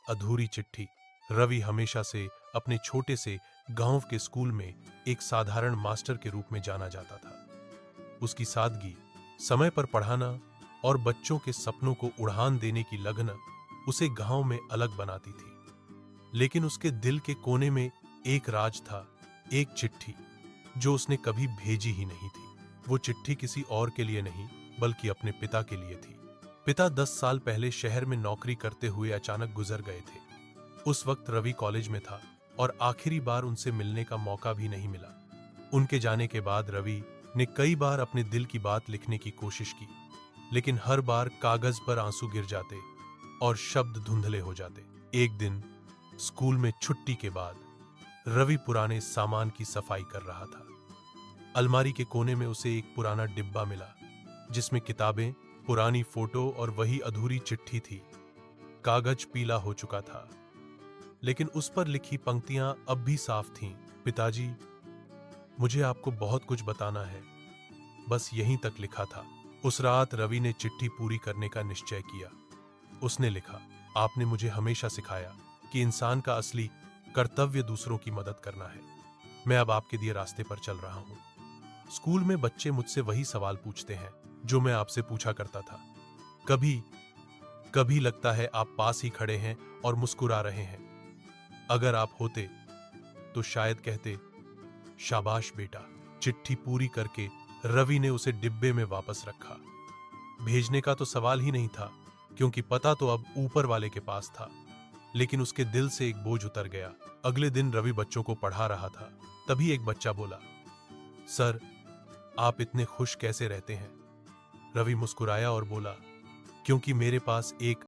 अधूरी चिट्ठी। रवि हमेशा से अपने छोटे से गांव के स्कूल में एक साधारण मास्टर के रूप में जाना जाता था। उसकी सादगी, समय पर पढ़ाना और बच्चों के सपनों को उड़ान देने की लगन उसे गांव में अलग बनाती थी। लेकिन उसके दिल के कोने में एक राज था, एक चिट्ठी जो उसने कभी भेजी ही नहीं थी। वो चिट्ठी किसी और के लिए नहीं, बल्कि अपने पिता के लिए थी। पिता 10 साल पहले शहर में नौकरी करते हुए अचानक गुजर गए थे। उस वक्त रवि कॉलेज में था और आखिरी बार उनसे मिलने का मौका भी नहीं मिला। उनके जाने के बाद रवि ने कई बार अपने दिल की बात लिखने की कोशिश की, लेकिन हर बार कागज पर आंसू गिर जाते और शब्द धुंधले हो जाते। एक दिन स्कूल में छुट्टी के बाद रवि पुराने सामान की सफाई कर रहा था। अलमारी के कोने में उसे एक पुराना डिब्बा मिला, जिसमें किताबें, पुरानी फोटो और वही अधूरी चिट्ठी थी। कागज पीला हो चुका था, लेकिन उस पर लिखी पंक्तियां अब भी साफ थीं। पिताजी, मुझे आपको बहुत कुछ बताना है, बस यहीं तक लिखा था। उस रात रवि ने चिट्ठी पूरी करने का निश्चय किया। उसने लिखा, आपने मुझे हमेशा सिखाया कि इंसान का असली कर्तव्य दूसरों की मदद करना है। मैं अब आपके दिए रास्ते पर चल रहा हूं। स्कूल में बच्चे मुझसे वही सवाल पूछते हैं जो मैं आपसे पूछा करता था। कभी कभी लगता है आप पास ही खड़े हैं और मुस्कुरा रहे हैं। अगर आप होते तो शायद कहते, शाबाश बेटा। चिट्ठी पूरी करके रवि ने उसे डिब्बे में वापस रखा। भेजने का तो सवाल ही नहीं था, क्योंकि पता तो अब ऊपर वाले के पास था। लेकिन उसके दिल से एक बोझ उतर गया। अगले दिन रवि बच्चों को पढ़ा रहा था। तभी एक बच्चा बोला, सर, आप इतने खुश कैसे रहते हैं? रवि मुस्कुराया और बोला, क्योंकि मेरे पास एक